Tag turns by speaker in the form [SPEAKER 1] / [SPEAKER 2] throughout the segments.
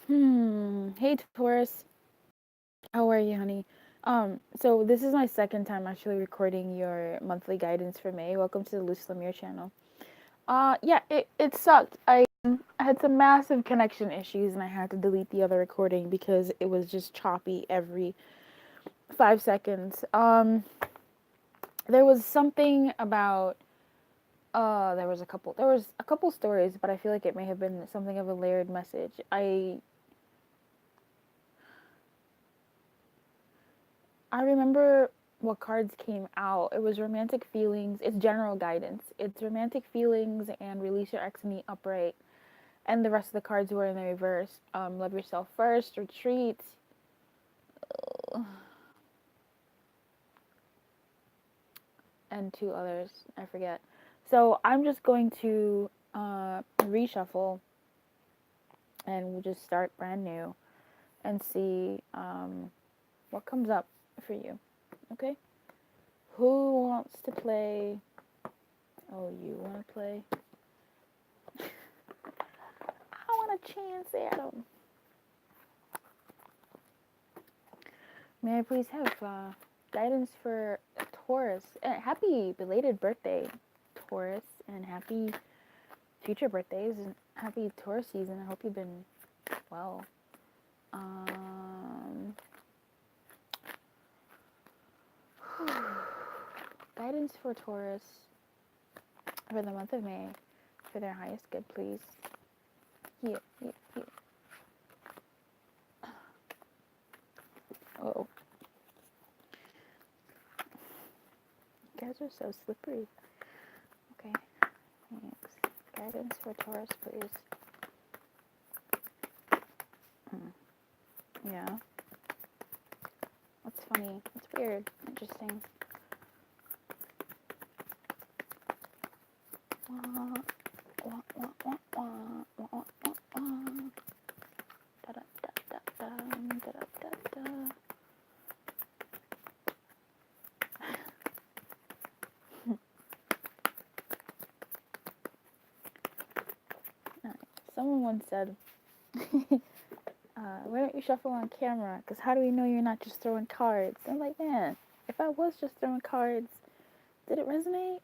[SPEAKER 1] Hey Taurus, how are you, honey? So this is my second time actually recording your monthly guidance for May. Welcome to the Lumiere channel. Yeah, it sucked. I had some massive connection issues and I had to delete the other recording because it was just choppy every 5 seconds. There was something about there was a couple stories, but I feel like it may have been something of a layered message. I remember what cards came out. It was romantic feelings. It's general guidance. It's romantic feelings and release your ex in the upright. And the rest of the cards were in the reverse. Love yourself first, retreat, and two others. I forget. So I'm just going to reshuffle and we'll just start brand new and see what comes up for you. Okay? Who wants to play? Oh, you want to play? I want a chance at 'em. May I please have guidance for Taurus? Happy belated birthday, Taurus, and happy future birthdays and happy Taurus season. I hope you've been well. Guidance for Taurus for the month of May for their highest good, please. Here. Oh, you guys are so slippery. Okay, thanks. Guidance for Taurus, please. Yeah. That's funny. That's weird. Interesting. Someone once said, why don't you shuffle on camera? Because how do we know you're not just throwing cards? I'm like, man, if I was just throwing cards, did it resonate?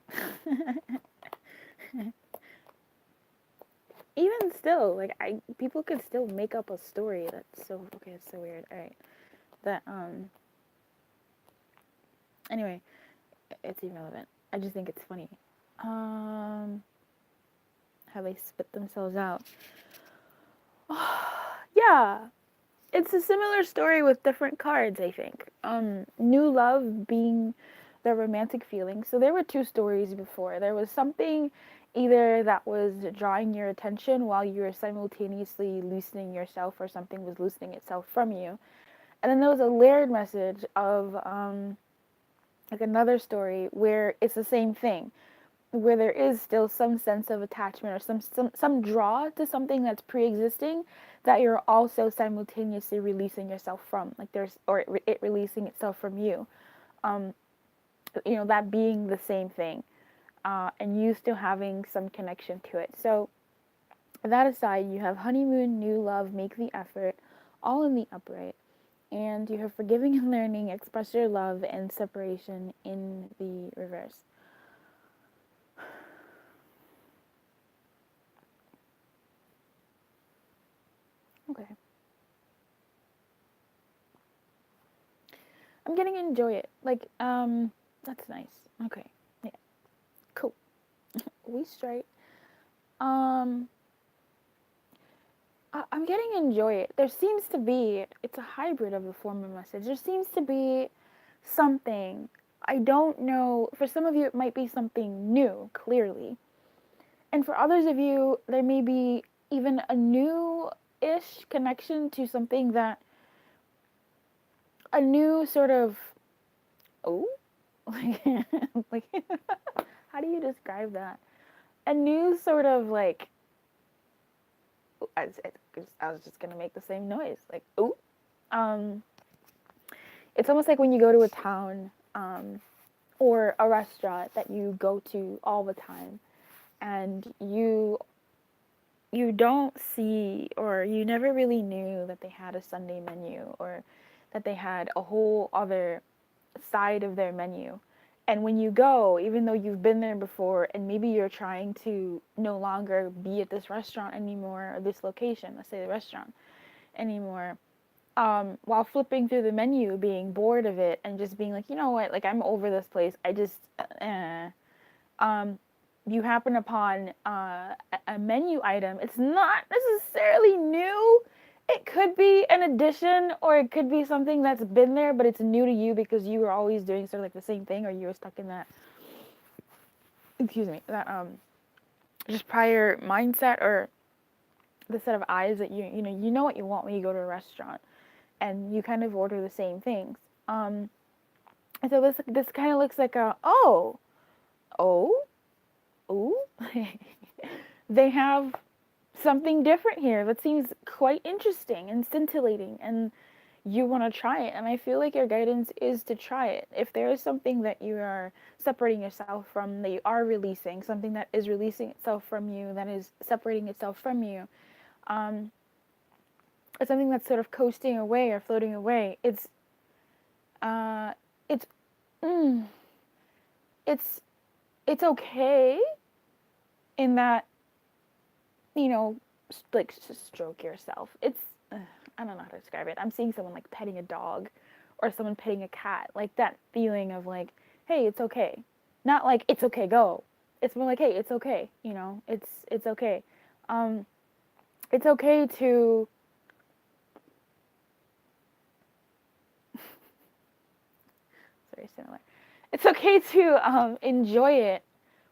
[SPEAKER 1] Even still, like people could still make up a story. That's so okay. It's so weird. All right, that Anyway, it's irrelevant. I just think it's funny. How they spit themselves out. Yeah, it's a similar story with different cards, I think. New love being the romantic feeling. So there were two stories before. There was something either that was drawing your attention while you were simultaneously loosening yourself, or something was loosening itself from you. And then there was a layered message of like another story where it's the same thing, where there is still some sense of attachment or some draw to something that's pre-existing that you're also simultaneously releasing yourself from, like there's or it releasing itself from you, um that being the same thing, and you still having some connection to it. So that aside, you have honeymoon, new love, make the effort, all in the upright, and you have forgiving and learning, express your love, and separation in the reverse. Okay. I'm getting to enjoy it. Like, that's nice. Okay. Yeah. Cool. We straight. Um, I'm getting to enjoy it. There seems to be, it's a hybrid of a form of message. There seems to be something. I don't know. For some of you, it might be something new, clearly. And for others of you, there may be even a new ish connection to something that, a new sort of, oh, like, how do you describe that? A new sort of like, I was just gonna make the same noise, like ooh. Um, it's almost like when you go to a town, or a restaurant that you go to all the time, and you don't see, or you never really knew that they had a Sunday menu, or that they had a whole other side of their menu. And when you go, even though you've been there before and maybe you're trying to no longer be at this restaurant anymore, or this location, let's say the restaurant anymore, while flipping through the menu, being bored of it and just being like, you know what, like I'm over this place. I just, um, you happen upon a menu item. It's not necessarily new. It could be an addition, or it could be something that's been there, but it's new to you because you were always doing sort of like the same thing, or you were stuck in that, excuse me, that just prior mindset, or the set of eyes that you know what you want when you go to a restaurant, and you kind of order the same things. And so this kind of looks like a oh oh they have something different here that seems quite interesting and scintillating, and you want to try it. And I feel like your guidance is to try it. If there is something that you are separating yourself from, that you are releasing, something that is releasing itself from you, that is separating itself from you, um, it's something that's sort of coasting away or floating away. Uh, it's mm, it's it's okay in that, you know, like just stroke yourself. I don't know how to describe it. I'm seeing someone like petting a dog, or someone petting a cat, like that feeling of like, hey, it's okay. Not like it's okay, go. It's more like, hey, it's okay. You know, it's okay. Um, it's okay to very similar. It's okay to enjoy it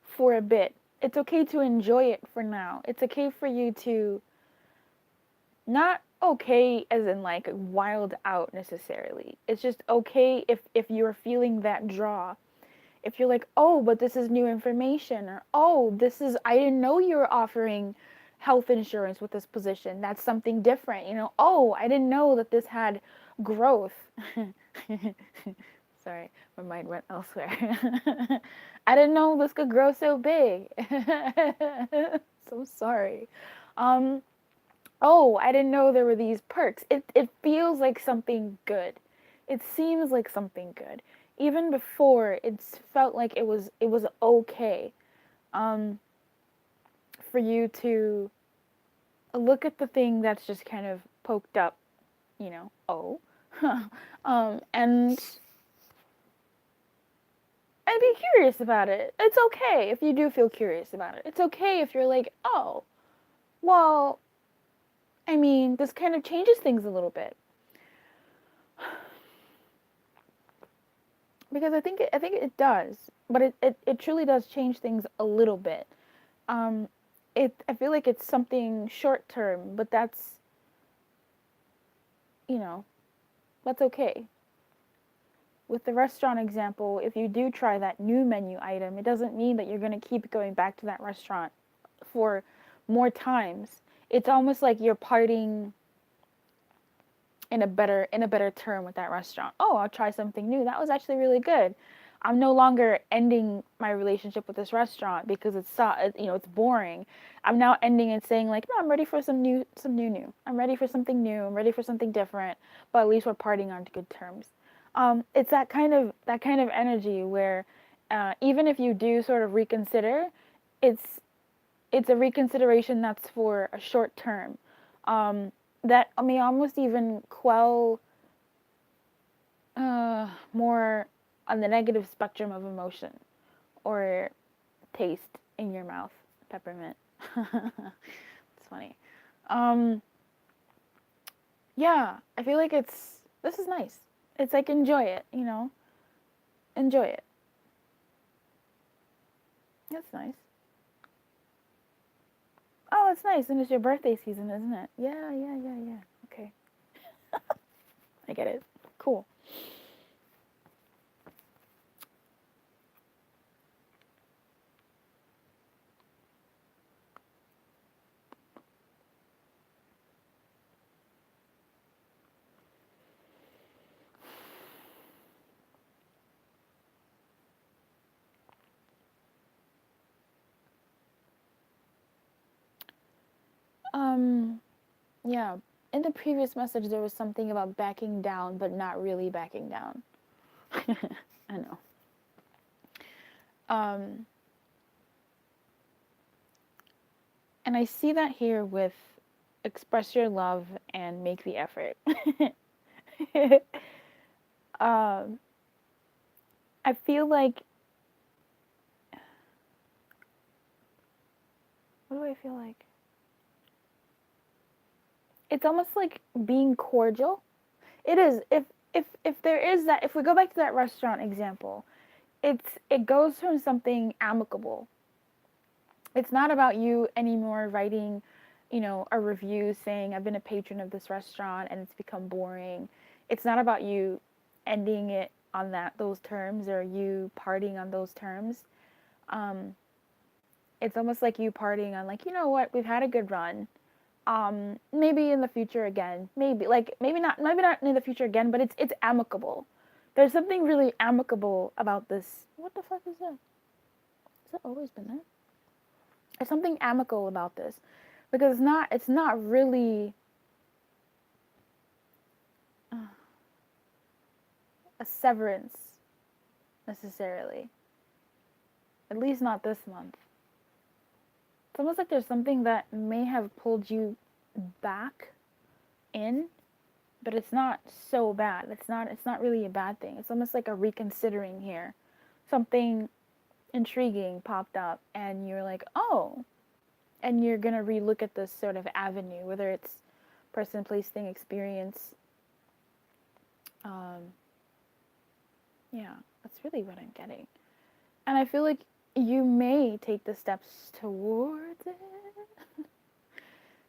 [SPEAKER 1] for a bit. It's okay to enjoy it for now. It's okay for you to, not okay as in like wild out necessarily. It's just okay if you're feeling that draw. If you're like, oh, but this is new information, or oh, this is, I didn't know you were offering health insurance with this position. That's something different, you know. Oh, I didn't know that this had growth. Sorry, my mind went elsewhere. I didn't know this could grow so big. So sorry. Um, oh, I didn't know there were these perks. It feels like something good. It seems like something good. Even before, it's felt like it was okay, um, for you to look at the thing that's just kind of poked up, you know, oh, and be curious about it. It's okay if you do feel curious about it. It's okay if you're like, oh, well, I mean, this kind of changes things a little bit. Because I think it does, but it truly does change things a little bit. Um, I feel like it's something short term, but you know that's okay. With the restaurant example, if you do try that new menu item, it doesn't mean that you're going to keep going back to that restaurant for more times. It's almost like you're parting in a better term with that restaurant. Oh, I'll try something new. That was actually really good. I'm no longer ending my relationship with this restaurant because it's boring. I'm now ending and saying like, no, I'm ready for some new. I'm ready for something new. I'm ready for something different. But at least we're parting on good terms. It's that kind of energy where, even if you do sort of reconsider, it's it's a reconsideration that's for a short term. Um, that may almost even quell, more on the negative spectrum of emotion or taste in your mouth. Peppermint. It's funny. Um, yeah, I feel like this is nice. It's like enjoy it, enjoy it. That's nice. Oh, it's nice, and it's your birthday season, isn't it? Yeah, yeah, yeah, yeah. Okay, I get it. Cool. Um, yeah. In the previous message, there was something about backing down, but not really backing down. I know. Um, and I see that here with express your love and make the effort. um, I feel like, what do I feel like? It's almost like being cordial. It is. If there is that, if we go back to that restaurant example, it goes from something amicable. It's not about you anymore writing, a review saying I've been a patron of this restaurant and it's become boring. It's not about you ending it on those terms or you partying on those terms. Um, it's almost like you partying on like, you know what, we've had a good run. Maybe in the future again. Maybe not in the future again, but it's amicable. There's something really amicable about this. What the fuck is that? Has that always been there? There's something amicable about this because it's not really a severance necessarily. At least not this month. It's almost like there's something that may have pulled you back in, but it's not so bad. It's not really a bad thing. It's almost like a reconsidering here. Something intriguing popped up and you're like, "Oh." And you're going to relook at this sort of avenue, whether it's person, place, thing, experience. Um, yeah, that's really what I'm getting. And I feel like you may take the steps towards it.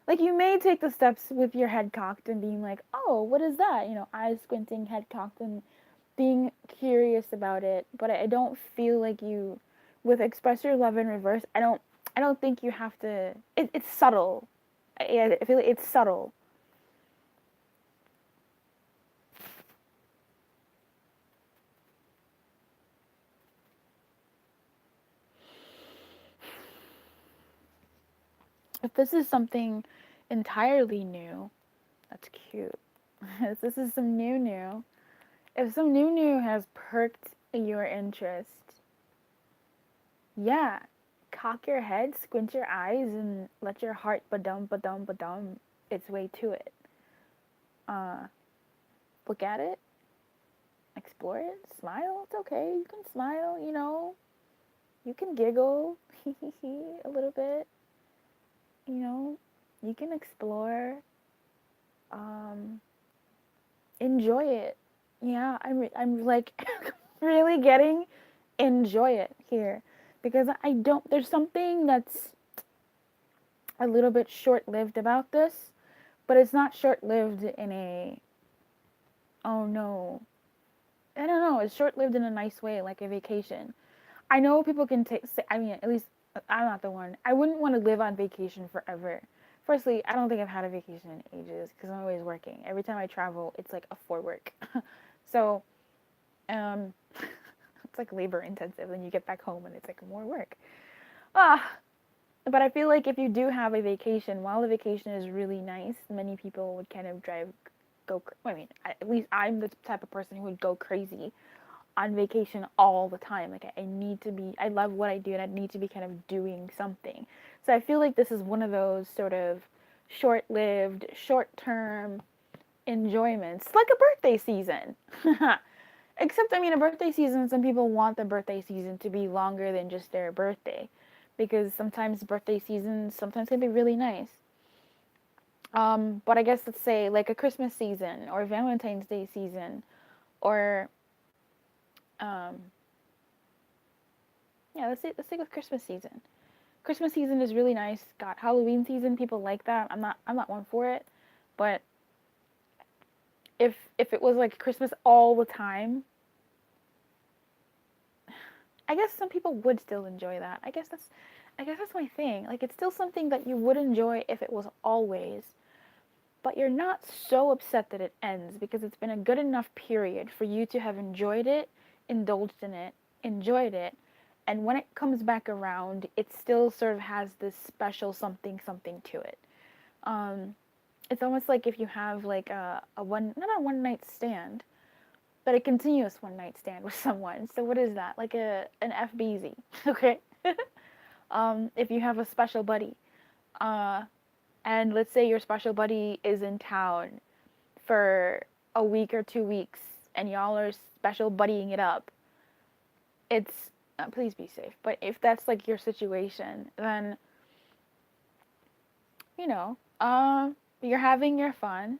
[SPEAKER 1] Like you may take the steps with your head cocked and being like, "Oh, what is that?" Eyes squinting, head cocked, and being curious about it. But I don't feel like you, with express your love in reverse. I don't think you have to. It's subtle. I feel like it's subtle. If this is something entirely new, that's cute. If this is some new, if some new has perked your interest, yeah, cock your head, squint your eyes, and let your heart ba-dum its way to it. Uh, Look at it, explore it, smile. It's okay. You can smile. You can giggle, a little bit. You know, you can explore. Um, Enjoy it. Yeah, I'm like really getting enjoy it here because I don't. There's something that's a little bit short lived about this, but it's not short lived in a oh no. I don't know. It's short lived in a nice way, like a vacation. I know people can take. I mean, at least I'm not the one. I wouldn't want to live on vacation forever. Firstly, I don't think I've had a vacation in ages because I'm always working. Every time I travel, it's like a for work. So, um, it's like labor intensive. Then you get back home and it's like more work. Ah, but I feel like if you do have a vacation, while the vacation is really nice, many people would kind of I mean, at least I'm the type of person who would go crazy on vacation all the time. Like I need to be, I love what I do and I need to be kind of doing something. So I feel like this is one of those sort of short-lived, short-term enjoyments, like a birthday season. Except, I mean, a birthday season, some people want the birthday season to be longer than just their birthday because sometimes birthday seasons sometimes can be really nice. But I guess let's say like a Christmas season or Valentine's Day season or um, yeah, let's say with Christmas season. Christmas season is really nice. Got Halloween season, people like that. I'm not one for it, but if it was like Christmas all the time, I guess some people would still enjoy that. I guess that's my thing. Like it's still something that you would enjoy if it was always, but you're not so upset that it ends because it's been a good enough period for you to have enjoyed it, indulged in it, enjoyed it, and when it comes back around, it still sort of has this special something something to it. Um, it's almost like if you have like a one, not a one night stand, but a continuous one night stand with someone. So what is that? Like an FBZ, okay? If you have a special buddy, uh, and let's say your special buddy is in town for a week or 2 weeks, and y'all are special buddying it up, it's please be safe. But if that's like your situation, then you know, you're having your fun,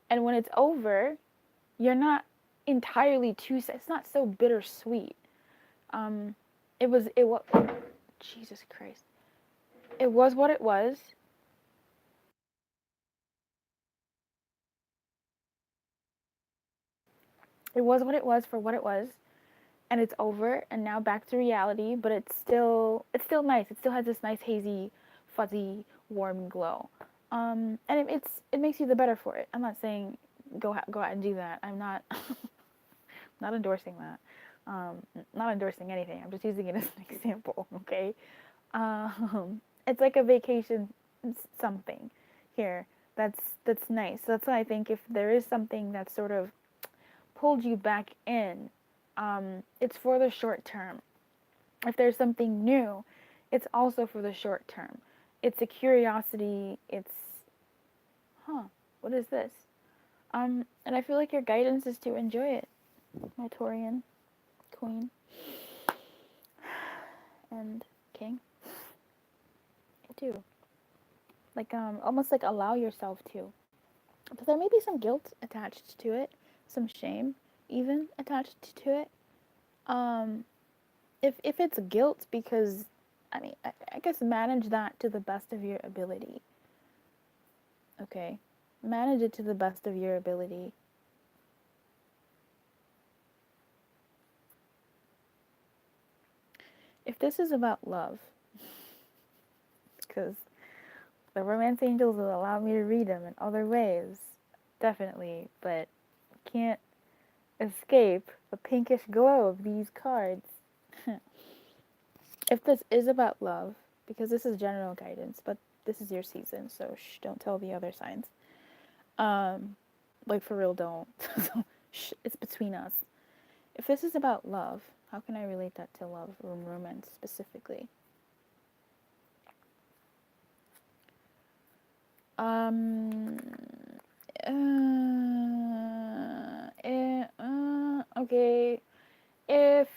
[SPEAKER 1] and when it's over, you're not entirely too. It's not so bittersweet. Um, it was Jesus Christ. It was what it was. It was what it was for what it was, and it's over. And now back to reality. But it's still nice. It still has this nice hazy, fuzzy, warm glow. And it makes you the better for it. I'm not saying go out and do that. I'm not not endorsing that. Not endorsing anything. I'm just using it as an example. Okay. It's like a vacation something here that's nice. So that's why I think if there is something that sort of pulled you back in, it's for the short term. If there's something new, it's also for the short term. It's a curiosity. It's, huh, what is this? And I feel like your guidance is to enjoy it, my Taurian queen and king. I do. Like, almost like allow yourself to. But there may be some guilt attached to it, some shame even attached to it. Um, if it's guilt because, I mean, I guess manage that to the best of your ability. Okay, manage it to the best of your ability. If this is about love, because the romance angels will allow me to read them in other ways, definitely, but can't escape the pinkish glow of these cards. If this is about love, because this is general guidance, but this is your season, so shh, don't tell the other signs. Um, like for real, don't. Shh, it's between us. If this is about love, how can I relate that to love or romance specifically? Um, okay. If,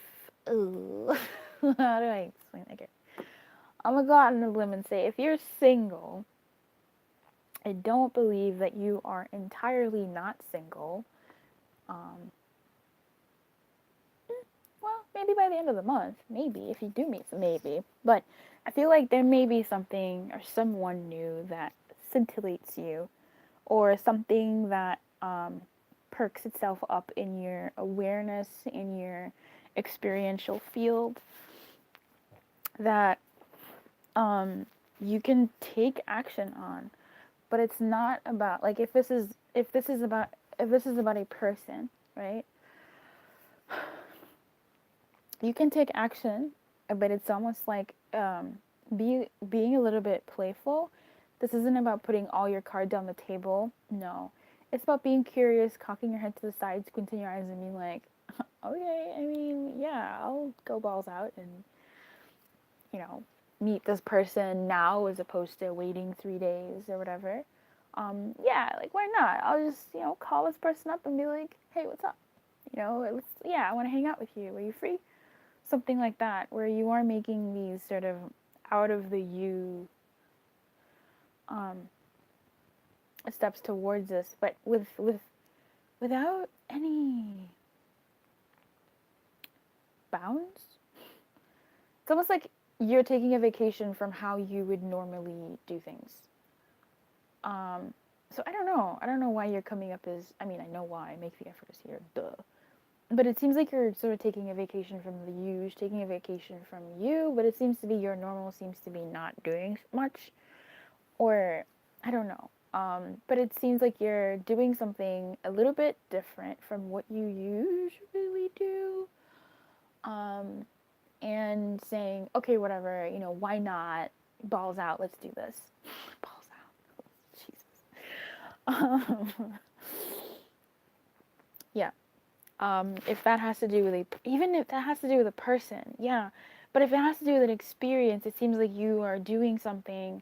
[SPEAKER 1] how do I explain that? Okay. I'm gonna go out on a limb and say if you're single, I don't believe that you are entirely not single. Um, well, maybe by the end of the month, maybe if you do meet, maybe. But I feel like there may be something or someone new that scintillates you, or something that perks itself up in your awareness, in your experiential field, that you can take action on. But it's not about like if this is about a person, right? You can take action, but it's almost like being a little bit playful. This isn't about putting all your cards on the table. No, it's about being curious, cocking your head to the side, squinting your eyes, and being like, okay, I mean, yeah, I'll go balls out and you know meet this person now as opposed to waiting 3 days or whatever. Yeah, like why not? I'll just call this person up and be like, hey, what's up? Yeah, I want to hang out with you. Are you free? Something like that, where you are making these sort of out of the you um, steps towards this, but without any bounds. It's almost like you're taking a vacation from how you would normally do things. So I don't know. I don't know why you're coming up as. I mean, I know why. Make the effort is here. Duh. But it seems like you're sort of taking a vacation from the you, taking a vacation from you, but it seems to be your normal seems to be not doing much, or I don't know. But it seems like you're doing something a little bit different from what you usually do, and saying, okay, whatever, why not? balls out, let's do this. Balls out. Jesus. Yeah. If that has to do with even if that has to do with a person, yeah. But if it has to do with an experience, it seems like you are doing something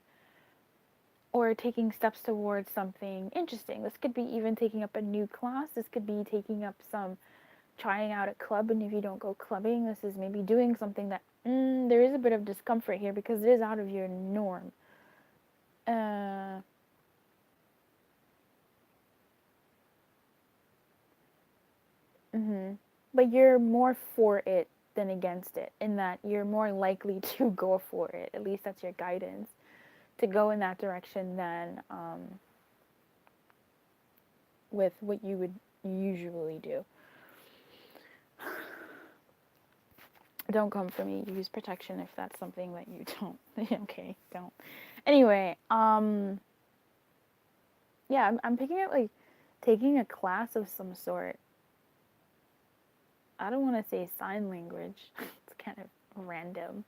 [SPEAKER 1] or taking steps towards something interesting. This could be even taking up a new class. This could be taking up some trying out a club. And if you don't go clubbing, this is maybe doing something that there is a bit of discomfort here because it is out of your norm. But you're more for it than against it, in that you're more likely to go for it. At least that's your guidance, to go in that direction than with what you would usually do. Don't come for me. Use protection if that's something that you don't. Okay, don't. Anyway, yeah, I'm picking up like taking a class of some sort. I don't want to say sign language. It's kind of random.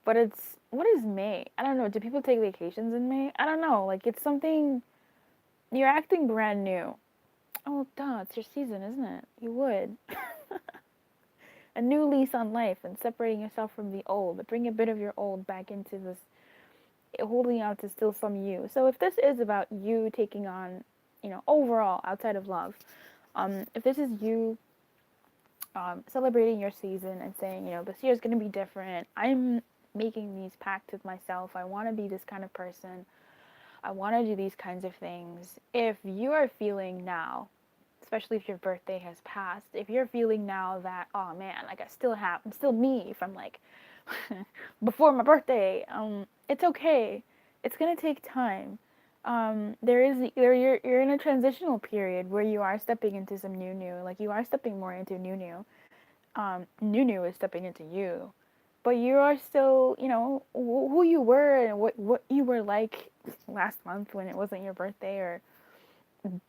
[SPEAKER 1] But it's, what is May? I don't know. Do people take vacations in May? I don't know. Like, it's something, you're acting brand new. Oh, duh, it's your season, isn't it? You would. A new lease on life and separating yourself from the old, but bring a bit of your old back into this, holding out to still some you. So if this is about you taking on, overall, outside of love, if this is you celebrating your season and saying, this year is going to be different. I'm making these pacts with myself. I want to be this kind of person. I want to do these kinds of things. If you are feeling now, especially if your birthday has passed, if you're feeling now that, oh man, like I'm still me from like before my birthday, it's okay. It's going to take time. You're in a transitional period where you are stepping into some new, like you are stepping more into new. New is stepping into you, but you are still, who you were and what you were like last month when it wasn't your birthday or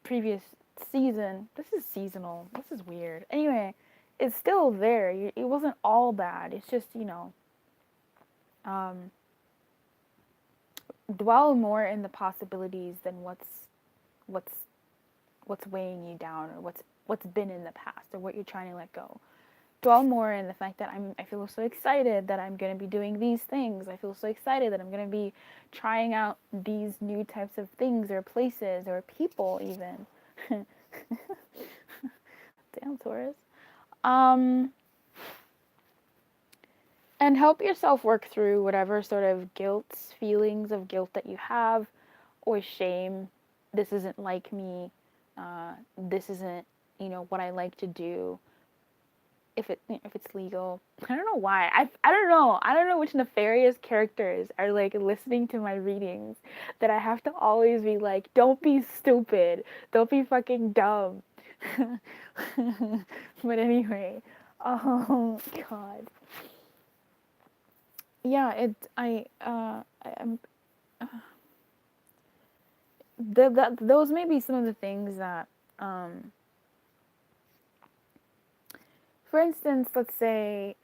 [SPEAKER 1] previous season. This is seasonal. This is weird. Anyway, it's still there. It wasn't all bad. It's just, um, dwell more in the possibilities than what's what's weighing you down or what's been in the past or what you're trying to let go. Dwell more in the fact that I feel so excited that I'm going to be doing these things. I feel so excited that I'm going to be trying out these new types of things or places or people even. Damn, Taurus. And help yourself work through whatever sort of feelings of guilt that you have, or shame. This isn't like me. This isn't, what I like to do. If it's legal. I don't know why. I don't know. I don't know which nefarious characters are like listening to my readings that I have to always be like, don't be stupid. Don't be fucking dumb. But anyway, oh god. Yeah, I'm those may be some of the things that for instance, let's say,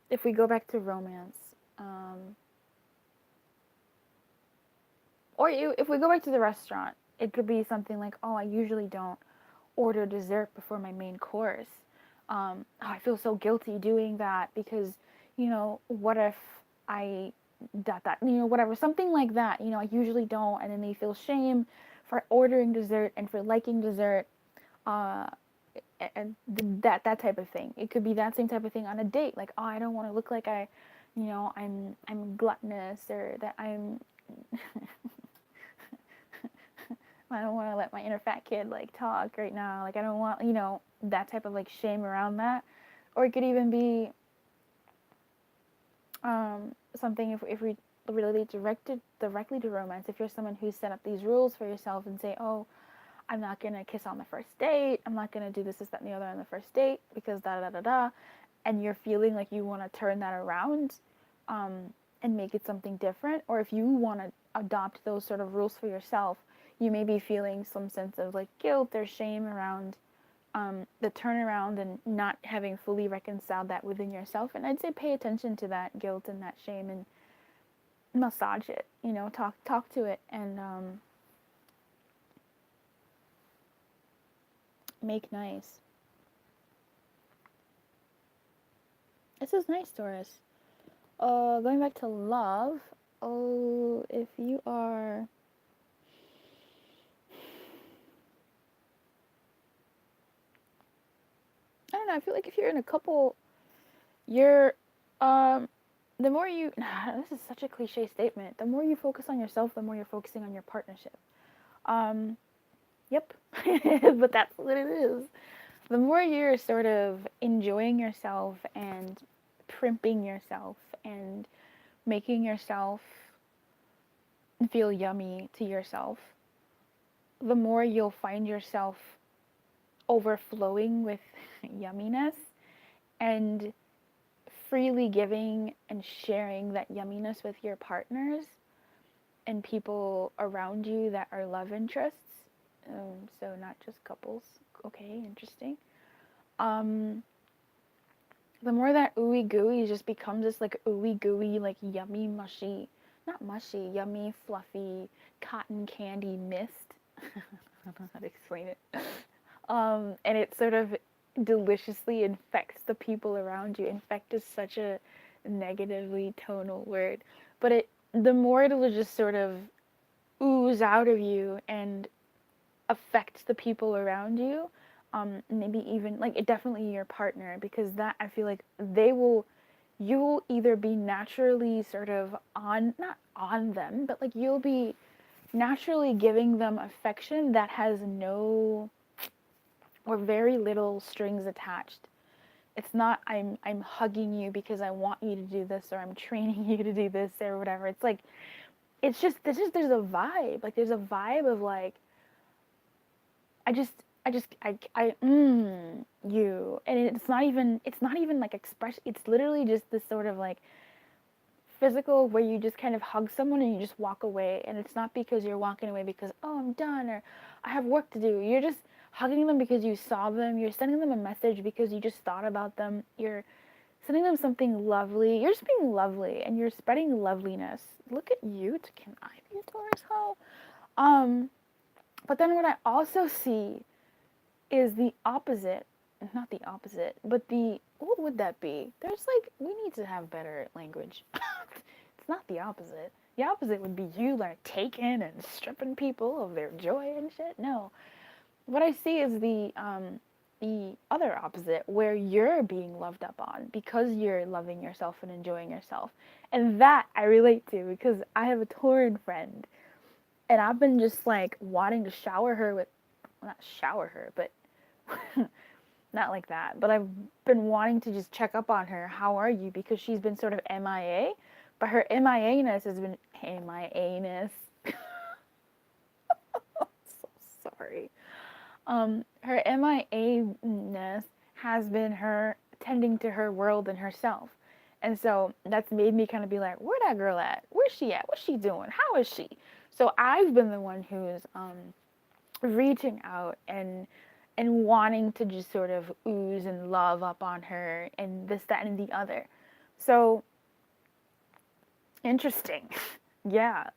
[SPEAKER 1] if we go back to romance, if we go back to the restaurant, it could be something like, oh, I usually don't order dessert before my main course. I feel so guilty doing that because, what if I whatever, something like that. I usually don't, and then they feel shame for ordering dessert and for liking dessert. And that type of thing. It could be that same type of thing on a date. Like, oh, I don't want to look like I'm gluttonous, or that I don't want to let my inner fat kid like talk right now. Like, I don't want, that type of like shame around that. Or it could even be something, if we relate directly to romance. If you're someone who set up these rules for yourself and say, oh, I'm not gonna kiss on the first date. I'm not gonna do this, that, and the other on the first date because da da da da. And you're feeling like you want to turn that around, and make it something different. Or if you want to adopt those sort of rules for yourself, you may be feeling some sense of like guilt or shame around the turnaround and not having fully reconciled that within yourself. And I'd say pay attention to that guilt and that shame, and massage it, talk to it, and make nice. This is nice, Taurus. Going back to love. Oh, if you are, I don't know. I feel like if you're in a couple, you're, the more you, this is such a cliche statement. The more you focus on yourself, the more you're focusing on your partnership. Yep, but that's what it is. The more you're sort of enjoying yourself and primping yourself and making yourself feel yummy to yourself, the more you'll find yourself overflowing with yumminess and freely giving and sharing that yumminess with your partners and people around you that are love interests. So not just couples. Okay, interesting. Um, the more that ooey gooey just becomes this like ooey gooey, like yummy, mushy, not mushy, yummy, fluffy, cotton candy mist. I don't know how to explain it. And it sort of deliciously infects the people around you. Infect is such a negatively tonal word, but the more it'll just sort of ooze out of you and affect the people around you. Maybe even like it definitely your partner, because that I feel like you will either be naturally sort of not on them, but like you'll be naturally giving them affection that has no or very little strings attached. It's not I'm hugging you because I want you to do this, or I'm training you to do this, or whatever. It's like it's just there's a vibe. Like there's a vibe of like you, and it's not even like expression. It's literally just this sort of like physical where you just kind of hug someone and you just walk away, and it's not because you're walking away because oh I'm done or I have work to do. You're just hugging them because you saw them. You're sending them a message because you just thought about them. You're sending them something lovely. You're just being lovely and you're spreading loveliness. Look at you. Can I be a Taurus? How? But then what I also see is the opposite. Not the opposite, but what would that be? There's like, we need to have better language. It's not the opposite. The opposite would be you like taking and stripping people of their joy and shit. No. What I see is the other opposite, where you're being loved up on because you're loving yourself and enjoying yourself. And that I relate to because I have a Tauran friend and I've been just like wanting to shower her with, well, not shower her, but not like that. But I've been wanting to just check up on her. How are you? Because she's been sort of MIA, but her MIA-ness has been MIA-ness. So sorry. Her MIA-ness has been her tending to her world and herself. And so that's made me kind of be like, where that girl at? Where's she at? What's she doing? How is she? So I've been the one who's reaching out and wanting to just sort of ooze and love up on her and this, that, and the other. So interesting. Yeah.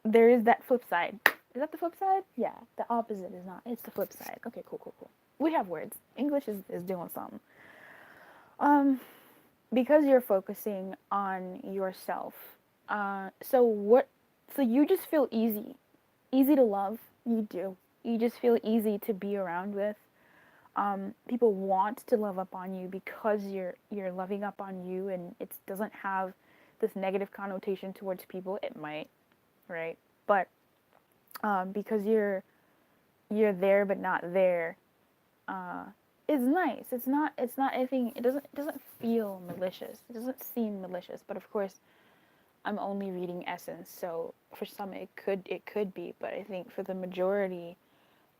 [SPEAKER 1] There is that flip side. Is that the flip side? Yeah. The opposite is not. It's the flip side. Okay, cool. We have words. English is doing something. Because you're focusing on yourself. So you just feel easy to love. You do. You just feel easy to be around with. People want to love up on you because you're loving up on you, and it doesn't have this negative connotation towards people. It might, right? But because you're there but not there, is nice. It's not anything. It doesn't feel malicious. It doesn't seem malicious. But of course, I'm only reading essence, so for some it could be. But I think for the majority,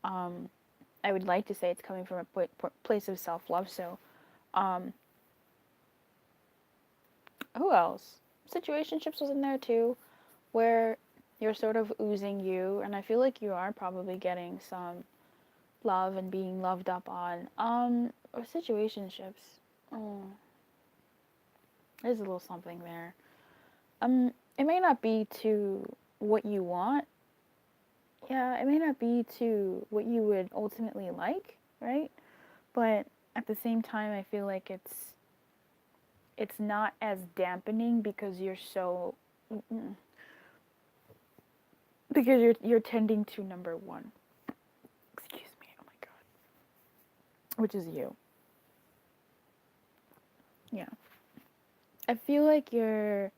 [SPEAKER 1] I would like to say it's coming from a place of self-love. So, who else? Situationships was in there too, where you're sort of oozing you, and I feel like you are probably getting some love and being loved up on. Or situationships. Oh, there's a little something there. It may not be to what you want. Yeah, it may not be to what you would ultimately like, right? But at the same time, I feel like it's not as dampening because you're so because you're tending to number one. Excuse me. Oh my god. Which is you. Yeah. I feel like you're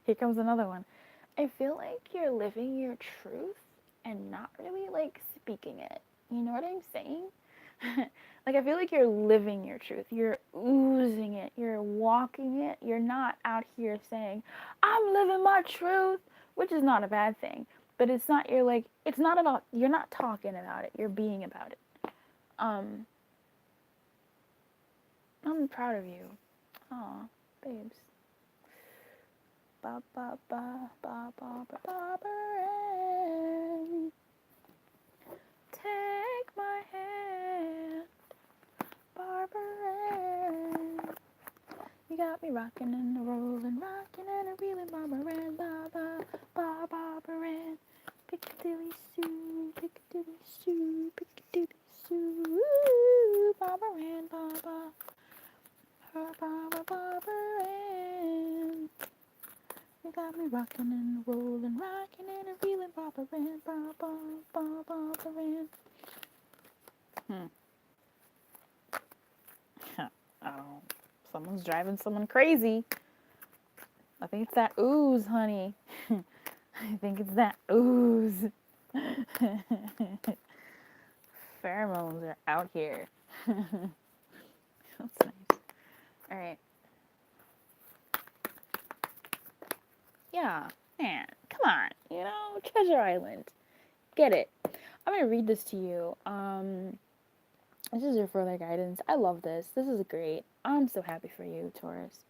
[SPEAKER 1] here comes another one. I feel like you're living your truth and not really like speaking it. You know what I'm saying? Like, I feel like you're living your truth. You're oozing it. You're walking it. You're not out here saying, I'm living my truth, which is not a bad thing. But it's not, you're like, it's not about, you're not talking about it. You're being about it. Um, I'm proud of you. Aw, babes. Ba ba ba ba ba ba ba ba. Take my hand, Barbara. You got me rocking and rolling, rocking and a reeling, Barbara, ba ba ba Barbara. Piccadilly Sue, Piccadilly Sue, Piccadilly Sue, Barbara, ba ba, her Barbara, Barbara. You got me rocking and rolling, rocking and a reeling, Barbara, ba ba ba Barbara. Oh, someone's driving someone crazy. I think it's that ooze, honey. I think it's that ooze. Pheromones are out here. That's nice. All right. Yeah, man, come on. You know, Treasure Island. Get it. I'm gonna read this to you. This is your further guidance. I love this. This is great. I'm so happy for you, Taurus.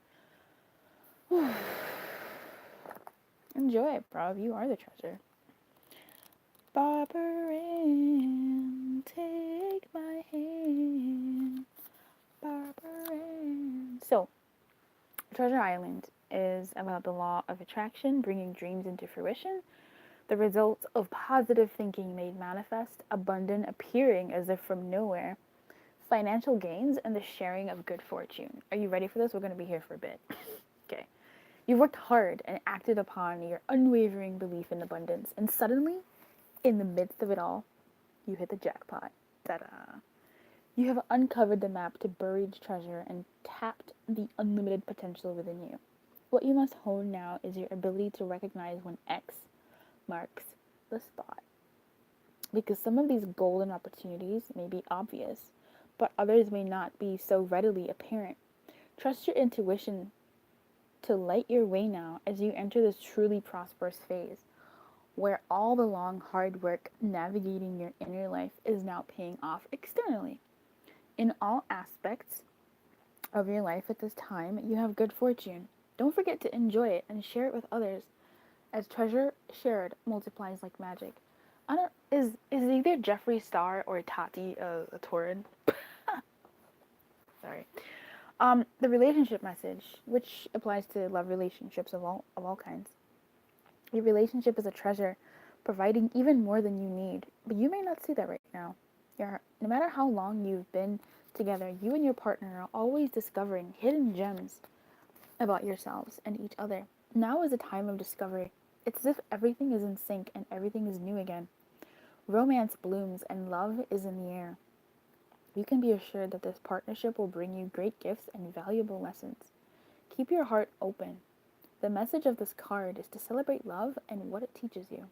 [SPEAKER 1] Enjoy it, bro. You are the treasure. Barbara, take my hand. Barbara. So, Treasure Island is about the law of attraction, bringing dreams into fruition, the results of positive thinking made manifest, abundant appearing as if from nowhere, financial gains, and the sharing of good fortune. Are you ready for this? We're going to be here for a bit. Okay. You've worked hard and acted upon your unwavering belief in abundance, and suddenly, in the midst of it all, you hit the jackpot. Ta-da! You have uncovered the map to buried treasure and tapped the unlimited potential within you. What you must hone now is your ability to recognize when X marks the spot. Because some of these golden opportunities may be obvious, but others may not be so readily apparent. Trust your intuition to light your way now as you enter this truly prosperous phase, where all the long, hard work navigating your inner life is now paying off externally. In all aspects of your life at this time, you have good fortune. Don't forget to enjoy it and share it with others, as treasure shared multiplies like magic. I don't is either Jeffree Star or Tati a Tauran? Sorry. The relationship message, which applies to love relationships of all kinds. Your relationship is a treasure, providing even more than you need, but you may not see that right now. No matter how long you've been together, you and your partner are always discovering hidden gems about yourselves and each other. Now is a time of discovery. It's as if everything is in sync and everything is new again. Romance blooms and love is in the air. You can be assured that this partnership will bring you great gifts and valuable lessons. Keep your heart open. The message of this card is to celebrate love and what it teaches you.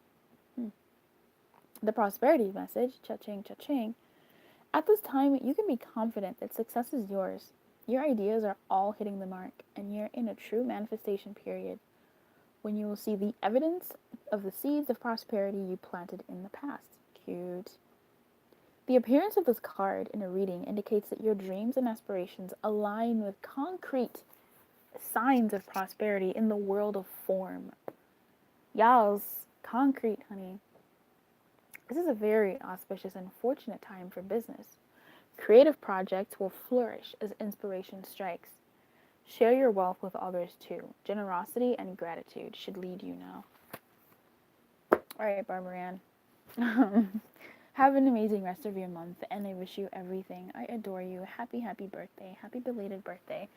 [SPEAKER 1] The prosperity message, cha-ching, cha-ching. At this time, you can be confident that success is yours. Your ideas are all hitting the mark, and you're in a true manifestation period when you will see the evidence of the seeds of prosperity you planted in the past. Cute. The appearance of this card in a reading indicates that your dreams and aspirations align with concrete signs of prosperity in the world of form. Y'all's concrete, honey. This is a very auspicious and fortunate time for business. Creative projects will flourish as inspiration strikes. Share your wealth with others too. Generosity and gratitude should lead you now. All right, Barbara Ann. Have an amazing rest of your month, and I wish you everything. I adore you. Happy, happy birthday. Happy belated birthday.